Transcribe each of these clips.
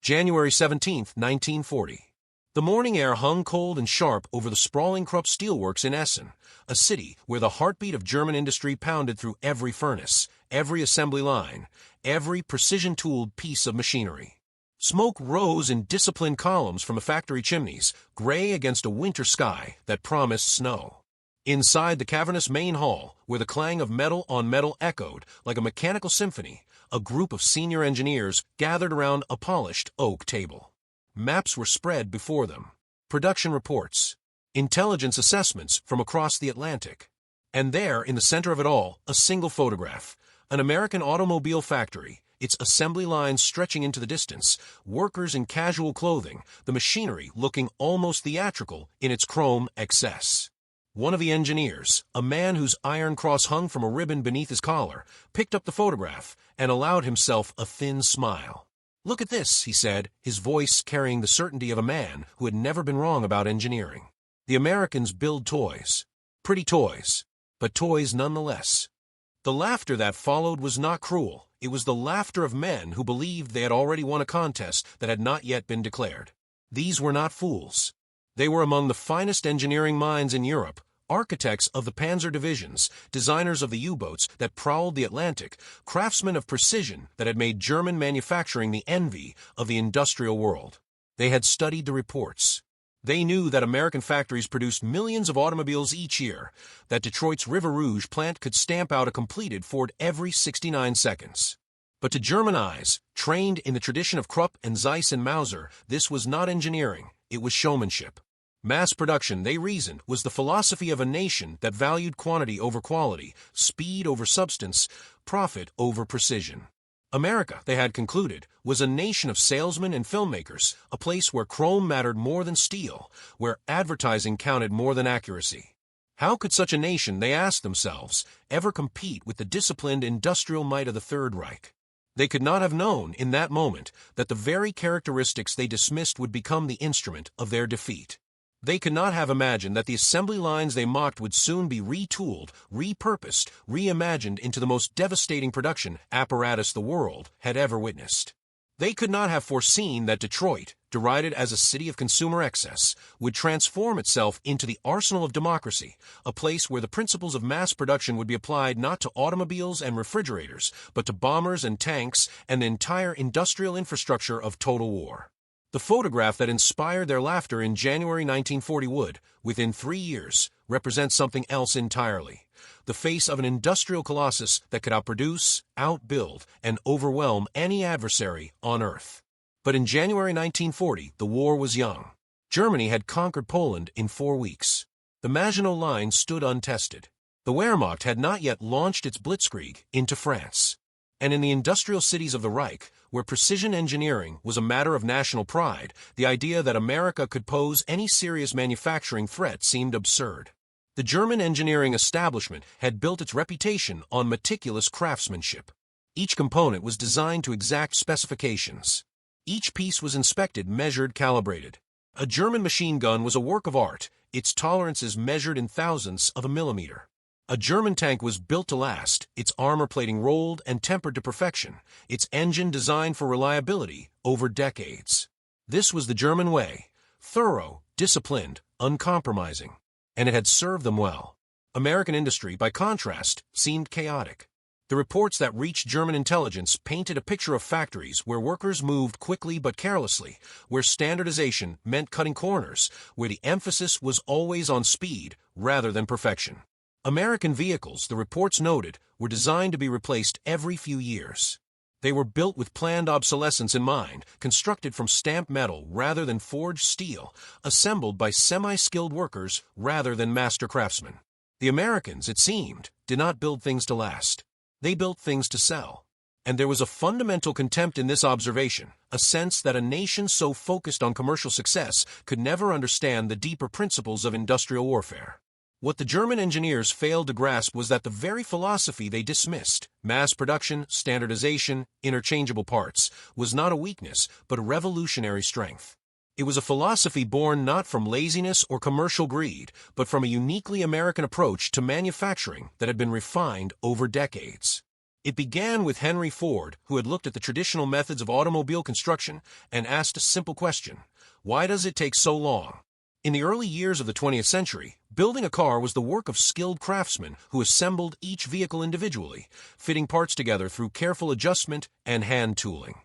January 17, 1940. The morning air hung cold and sharp over the sprawling Krupp steelworks in Essen, a city where the heartbeat of German industry pounded through every furnace, every assembly line, every precision-tooled piece of machinery. Smoke rose in disciplined columns from the factory chimneys, gray against a winter sky that promised snow. Inside the cavernous main hall, where the clang of metal on metal echoed like a mechanical symphony, a group of senior engineers gathered around a polished oak table. Maps were spread before them, production reports, intelligence assessments from across the Atlantic. And there, in the center of it all, a single photograph, an American automobile factory, its assembly lines stretching into the distance, workers in casual clothing, the machinery looking almost theatrical in its chrome excess. One of the engineers, a man whose iron cross hung from a ribbon beneath his collar, picked up the photograph and allowed himself a thin smile. "Look at this," he said, his voice carrying the certainty of a man who had never been wrong about engineering. "The Americans build toys. Pretty toys, but toys nonetheless." The laughter that followed was not cruel. It was the laughter of men who believed they had already won a contest that had not yet been declared. These were not fools. They were among the finest engineering minds in Europe, architects of the panzer divisions, designers of the U-boats that prowled the Atlantic, craftsmen of precision that had made German manufacturing the envy of the industrial world. They had studied the reports. They knew that American factories produced millions of automobiles each year, that Detroit's River Rouge plant could stamp out a completed Ford every 69 seconds. But to German eyes, trained in the tradition of Krupp and Zeiss and Mauser, this was not engineering, it was showmanship. Mass production, they reasoned, was the philosophy of a nation that valued quantity over quality, speed over substance, profit over precision. America, they had concluded, was a nation of salesmen and filmmakers, a place where chrome mattered more than steel, where advertising counted more than accuracy. How could such a nation, they asked themselves, ever compete with the disciplined industrial might of the Third Reich? They could not have known, in that moment, that the very characteristics they dismissed would become the instrument of their defeat. They could not have imagined that the assembly lines they mocked would soon be retooled, repurposed, reimagined into the most devastating production apparatus the world had ever witnessed. They could not have foreseen that Detroit, derided as a city of consumer excess, would transform itself into the arsenal of democracy, a place where the principles of mass production would be applied not to automobiles and refrigerators, but to bombers and tanks and the entire industrial infrastructure of total war. The photograph that inspired their laughter in January 1940 would, within 3 years, represent something else entirely. The face of an industrial colossus that could outproduce, outbuild, and overwhelm any adversary on Earth. But in January 1940, the war was young. Germany had conquered Poland in 4 weeks. The Maginot Line stood untested. The Wehrmacht had not yet launched its blitzkrieg into France. And in the industrial cities of the Reich, where precision engineering was a matter of national pride, the idea that America could pose any serious manufacturing threat seemed absurd. The German engineering establishment had built its reputation on meticulous craftsmanship. Each component was designed to exact specifications. Each piece was inspected, measured, calibrated. A German machine gun was a work of art, its tolerances measured in thousandths of a millimeter. A German tank was built to last, its armor plating rolled and tempered to perfection, its engine designed for reliability over decades. This was the German way, thorough, disciplined, uncompromising. And it had served them well. American industry, by contrast, seemed chaotic. The reports that reached German intelligence painted a picture of factories where workers moved quickly but carelessly, where standardization meant cutting corners, where the emphasis was always on speed rather than perfection. American vehicles, the reports noted, were designed to be replaced every few years. They were built with planned obsolescence in mind, constructed from stamped metal rather than forged steel, assembled by semi-skilled workers rather than master craftsmen. The Americans, it seemed, did not build things to last. They built things to sell. And there was a fundamental contempt in this observation, a sense that a nation so focused on commercial success could never understand the deeper principles of industrial warfare. What the German engineers failed to grasp was that the very philosophy they dismissed, mass production, standardization, interchangeable parts, was not a weakness, but a revolutionary strength. It was a philosophy born not from laziness or commercial greed, but from a uniquely American approach to manufacturing that had been refined over decades. It began with Henry Ford, who had looked at the traditional methods of automobile construction and asked a simple question: why does it take so long? In the early years of the 20th century, building a car was the work of skilled craftsmen who assembled each vehicle individually, fitting parts together through careful adjustment and hand tooling.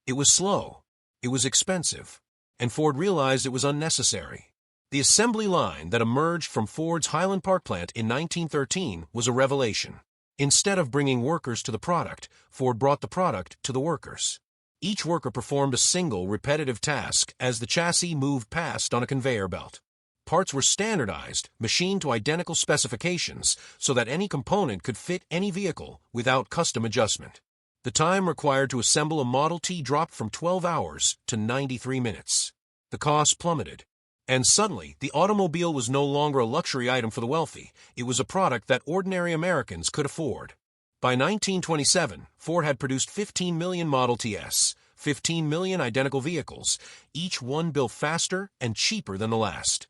It was slow, it was expensive, and Ford realized it was unnecessary. The assembly line that emerged from Ford's Highland Park plant in 1913 was a revelation. Instead of bringing workers to the product, Ford brought the product to the workers. Each worker performed a single, repetitive task as the chassis moved past on a conveyor belt. Parts were standardized, machined to identical specifications, so that any component could fit any vehicle without custom adjustment. The time required to assemble a Model T dropped from 12 hours to 93 minutes. The cost plummeted. And suddenly, the automobile was no longer a luxury item for the wealthy. It was a product that ordinary Americans could afford. By 1927, Ford had produced 15 million Model Ts, 15 million identical vehicles, each one built faster and cheaper than the last.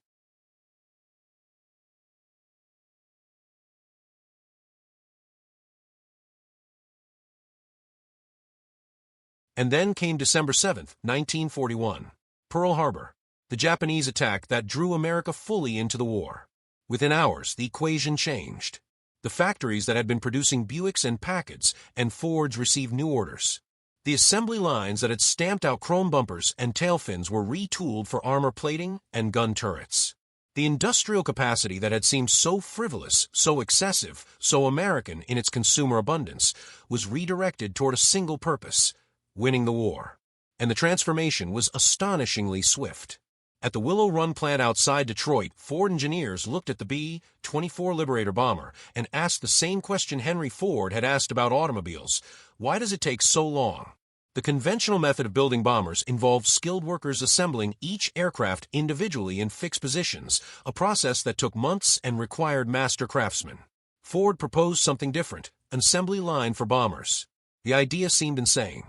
And then came December 7, 1941, Pearl Harbor, the Japanese attack that drew America fully into the war. Within hours, the equation changed. The factories that had been producing Buicks and Packards and Fords received new orders. The assembly lines that had stamped out chrome bumpers and tail fins were retooled for armor plating and gun turrets. The industrial capacity that had seemed so frivolous, so excessive, so American in its consumer abundance, was redirected toward a single purpose: winning the war. And the transformation was astonishingly swift. At the Willow Run plant outside Detroit, Ford engineers looked at the B-24 Liberator bomber and asked the same question Henry Ford had asked about automobiles: why does it take so long? The conventional method of building bombers involved skilled workers assembling each aircraft individually in fixed positions, a process that took months and required master craftsmen. Ford proposed something different: an assembly line for bombers. The idea seemed insane.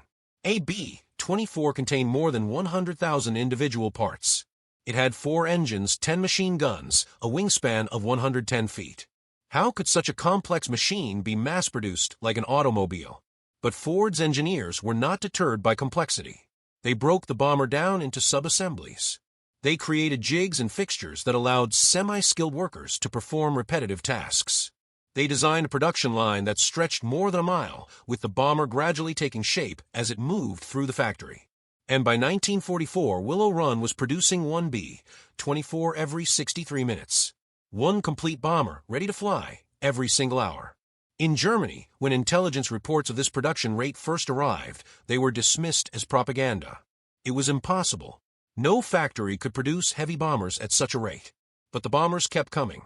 A B-24 contained more than 100,000 individual parts. It had 4 engines, 10 machine guns, a wingspan of 110 feet. How could such a complex machine be mass-produced like an automobile? But Ford's engineers were not deterred by complexity. They broke the bomber down into sub-assemblies. They created jigs and fixtures that allowed semi-skilled workers to perform repetitive tasks. They designed a production line that stretched more than a mile, with the bomber gradually taking shape as it moved through the factory. And by 1944, Willow Run was producing 1 B-24 every 63 minutes. One complete bomber, ready to fly, every single hour. In Germany, when intelligence reports of this production rate first arrived, they were dismissed as propaganda. It was impossible. No factory could produce heavy bombers at such a rate. But the bombers kept coming.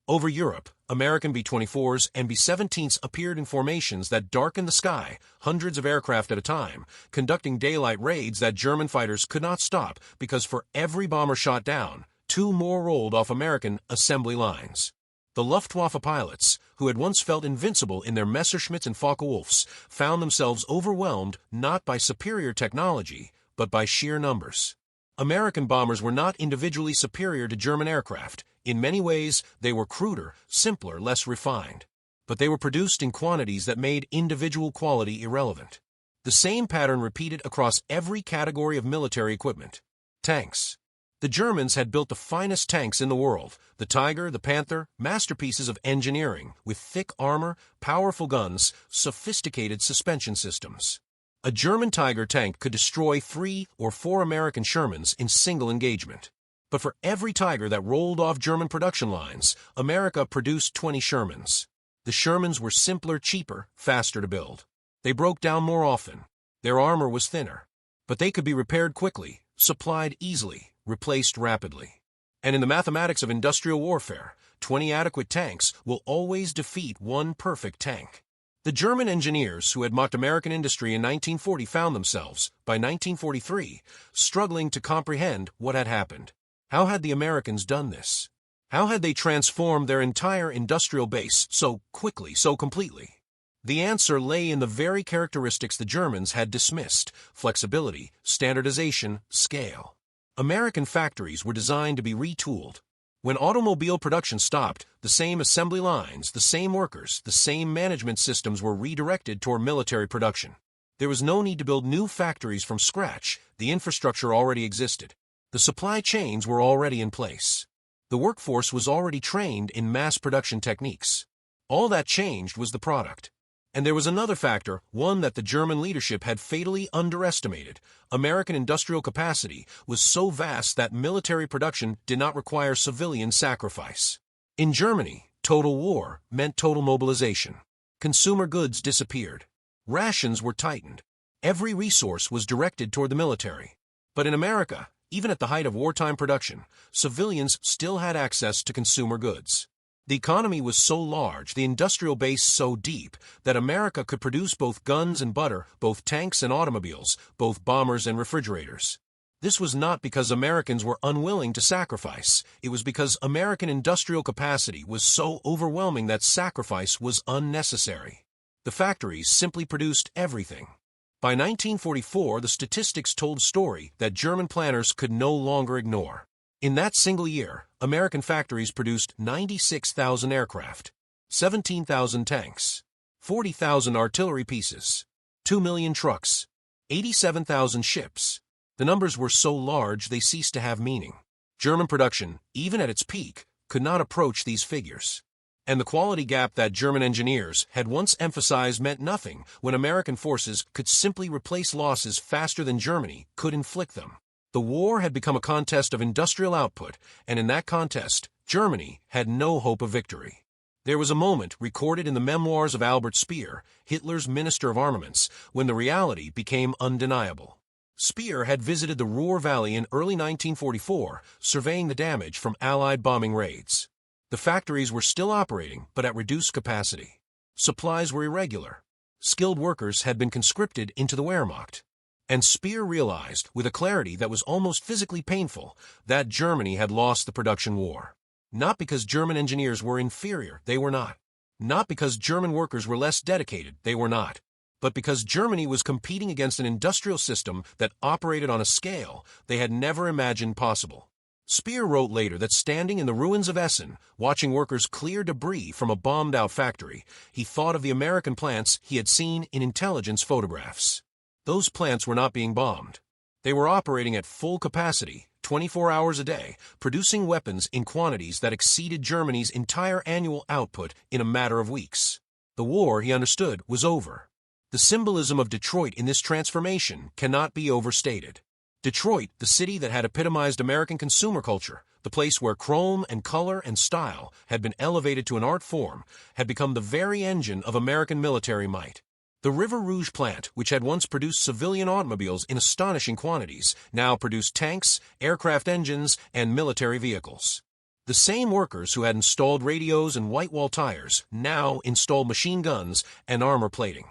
Over Europe, American B-24s and B-17s appeared in formations that darkened the sky, hundreds of aircraft at a time, conducting daylight raids that German fighters could not stop because for every bomber shot down, 2 more rolled off American assembly lines. The Luftwaffe pilots, who had once felt invincible in their Messerschmitts and Focke-Wulfs, found themselves overwhelmed not by superior technology, but by sheer numbers. American bombers were not individually superior to German aircraft. In many ways, they were cruder, simpler, less refined. But they were produced in quantities that made individual quality irrelevant. The same pattern repeated across every category of military equipment. Tanks. The Germans had built the finest tanks in the world: the Tiger, the Panther, masterpieces of engineering, with thick armor, powerful guns, sophisticated suspension systems. A German Tiger tank could destroy 3 or 4 American Shermans in single engagement. But for every Tiger that rolled off German production lines, America produced 20 Shermans. The Shermans were simpler, cheaper, faster to build. They broke down more often. Their armor was thinner. But they could be repaired quickly, supplied easily, replaced rapidly. And in the mathematics of industrial warfare, 20 adequate tanks will always defeat 1 perfect tank. The German engineers who had mocked American industry in 1940 found themselves, by 1943, struggling to comprehend what had happened. How had the Americans done this? How had they transformed their entire industrial base so quickly, so completely? The answer lay in the very characteristics the Germans had dismissed: flexibility, standardization, scale. American factories were designed to be retooled. When automobile production stopped, the same assembly lines, the same workers, the same management systems were redirected toward military production. There was no need to build new factories from scratch. The infrastructure already existed. The supply chains were already in place. The workforce was already trained in mass production techniques. All that changed was the product. And there was another factor, one that the German leadership had fatally underestimated. American industrial capacity was so vast that military production did not require civilian sacrifice. In Germany, total war meant total mobilization. Consumer goods disappeared. Rations were tightened. Every resource was directed toward the military. But in America, even at the height of wartime production, civilians still had access to consumer goods. The economy was so large, the industrial base so deep, that America could produce both guns and butter, both tanks and automobiles, both bombers and refrigerators. This was not because Americans were unwilling to sacrifice. It was because American industrial capacity was so overwhelming that sacrifice was unnecessary. The factories simply produced everything. By 1944, the statistics told a story that German planners could no longer ignore. In that single year, American factories produced 96,000 aircraft, 17,000 tanks, 40,000 artillery pieces, 2 million trucks, 87,000 ships. The numbers were so large they ceased to have meaning. German production, even at its peak, could not approach these figures. And the quality gap that German engineers had once emphasized meant nothing when American forces could simply replace losses faster than Germany could inflict them. The war had become a contest of industrial output, and in that contest, Germany had no hope of victory. There was a moment recorded in the memoirs of Albert Speer, Hitler's Minister of Armaments, when the reality became undeniable. Speer had visited the Ruhr Valley in early 1944, surveying the damage from Allied bombing raids. The factories were still operating, but at reduced capacity. Supplies were irregular. Skilled workers had been conscripted into the Wehrmacht. And Speer realized, with a clarity that was almost physically painful, that Germany had lost the production war. Not because German engineers were inferior, they were not. Not because German workers were less dedicated, they were not. But because Germany was competing against an industrial system that operated on a scale they had never imagined possible. Speer wrote later that standing in the ruins of Essen, watching workers clear debris from a bombed-out factory, he thought of the American plants he had seen in intelligence photographs. Those plants were not being bombed. They were operating at full capacity, 24 hours a day, producing weapons in quantities that exceeded Germany's entire annual output in a matter of weeks. The war, he understood, was over. The symbolism of Detroit in this transformation cannot be overstated. Detroit, the city that had epitomized American consumer culture, the place where chrome and color and style had been elevated to an art form, had become the very engine of American military might. The River Rouge plant, which had once produced civilian automobiles in astonishing quantities, now produced tanks, aircraft engines, and military vehicles. The same workers who had installed radios and white-wall tires now installed machine guns and armor plating.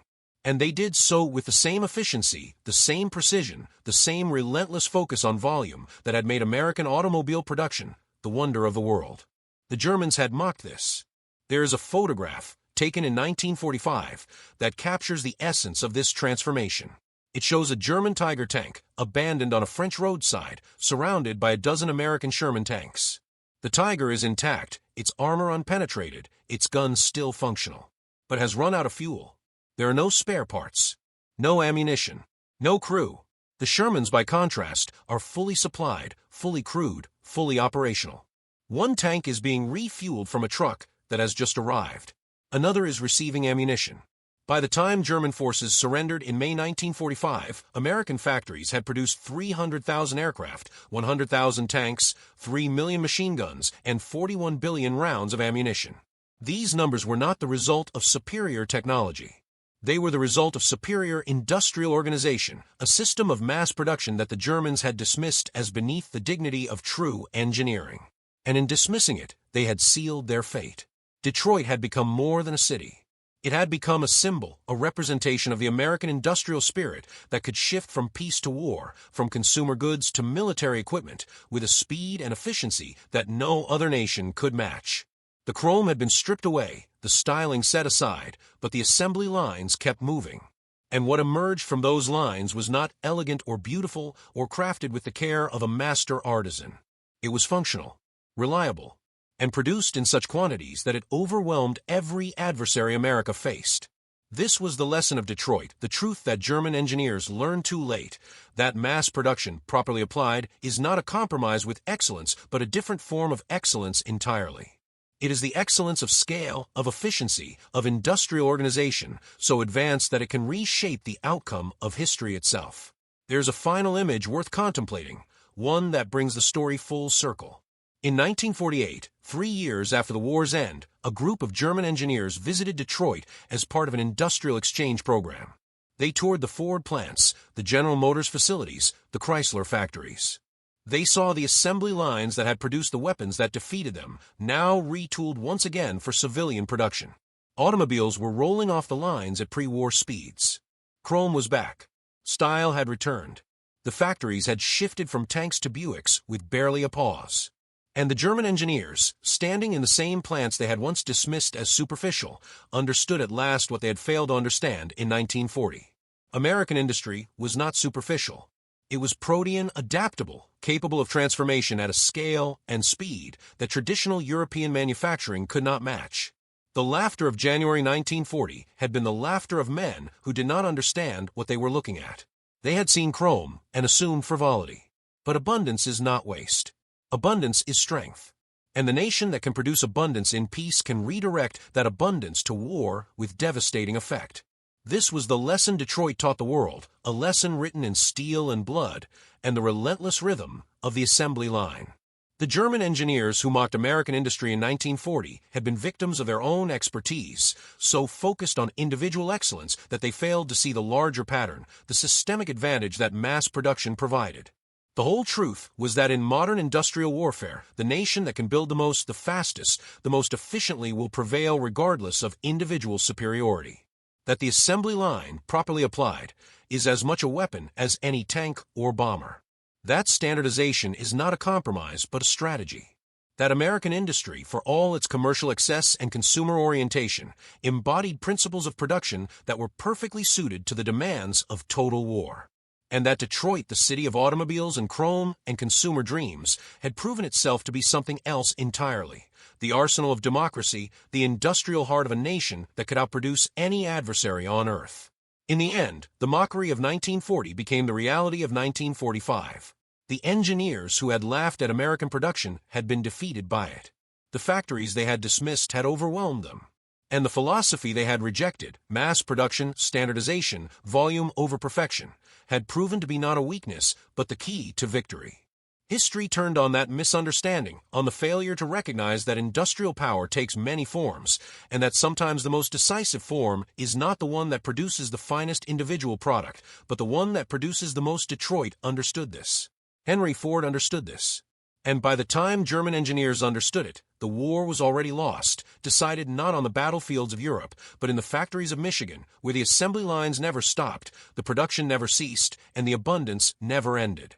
And they did so with the same efficiency, the same precision, the same relentless focus on volume that had made American automobile production the wonder of the world. The Germans had mocked this. There is a photograph, taken in 1945, that captures the essence of this transformation. It shows a German Tiger tank, abandoned on a French roadside, surrounded by a dozen American Sherman tanks. The Tiger is intact, its armor unpenetrated, its guns still functional, but has run out of fuel. There are no spare parts, no ammunition, no crew. The Shermans, by contrast, are fully supplied, fully crewed, fully operational. One tank is being refueled from a truck that has just arrived. Another is receiving ammunition. By the time German forces surrendered in May 1945, American factories had produced 300,000 aircraft, 100,000 tanks, 3 million machine guns, and 41 billion rounds of ammunition. These numbers were not the result of superior technology. They were the result of superior industrial organization, a system of mass production that the Germans had dismissed as beneath the dignity of true engineering. And in dismissing it, they had sealed their fate. Detroit had become more than a city. It had become a symbol, a representation of the American industrial spirit that could shift from peace to war, from consumer goods to military equipment, with a speed and efficiency that no other nation could match. The chrome had been stripped away, the styling set aside, but the assembly lines kept moving. And what emerged from those lines was not elegant or beautiful or crafted with the care of a master artisan. It was functional, reliable, and produced in such quantities that it overwhelmed every adversary America faced. This was the lesson of Detroit, the truth that German engineers learned too late, that mass production, properly applied, is not a compromise with excellence, but a different form of excellence entirely. It is the excellence of scale, of efficiency, of industrial organization, so advanced that it can reshape the outcome of history itself. There's a final image worth contemplating, one that brings the story full circle. In 1948, 3 years after the war's end, a group of German engineers visited Detroit as part of an industrial exchange program. They toured the Ford plants, the General Motors facilities, the Chrysler factories. They saw the assembly lines that had produced the weapons that defeated them, now retooled once again for civilian production. Automobiles were rolling off the lines at pre-war speeds. Chrome was back. Style had returned. The factories had shifted from tanks to Buicks with barely a pause. And the German engineers, standing in the same plants they had once dismissed as superficial, understood at last what they had failed to understand in 1940. American industry was not superficial. It was protean adaptable, capable of transformation at a scale and speed that traditional European manufacturing could not match. The laughter of January 1940 had been the laughter of men who did not understand what they were looking at. They had seen chrome and assumed frivolity. But abundance is not waste. Abundance is strength. And the nation that can produce abundance in peace can redirect that abundance to war with devastating effect. This was the lesson Detroit taught the world, a lesson written in steel and blood, and the relentless rhythm of the assembly line. The German engineers who mocked American industry in 1940 had been victims of their own expertise, so focused on individual excellence that they failed to see the larger pattern, the systemic advantage that mass production provided. The whole truth was that in modern industrial warfare, the nation that can build the most, the fastest, the most efficiently will prevail regardless of individual superiority. That the assembly line, properly applied, is as much a weapon as any tank or bomber. That standardization is not a compromise but a strategy. That American industry, for all its commercial excess and consumer orientation, embodied principles of production that were perfectly suited to the demands of total war. And that Detroit, the city of automobiles and chrome and consumer dreams, had proven itself to be something else entirely. The arsenal of democracy, the industrial heart of a nation that could outproduce any adversary on earth. In the end, the mockery of 1940 became the reality of 1945. The engineers who had laughed at American production had been defeated by it. The factories they had dismissed had overwhelmed them. And the philosophy they had rejected, mass production, standardization, volume over perfection, had proven to be not a weakness, but the key to victory. History turned on that misunderstanding, on the failure to recognize that industrial power takes many forms, and that sometimes the most decisive form is not the one that produces the finest individual product, but the one that produces the most. Detroit understood this. Henry Ford understood this. And by the time German engineers understood it, the war was already lost, decided not on the battlefields of Europe, but in the factories of Michigan, where the assembly lines never stopped, the production never ceased, and the abundance never ended.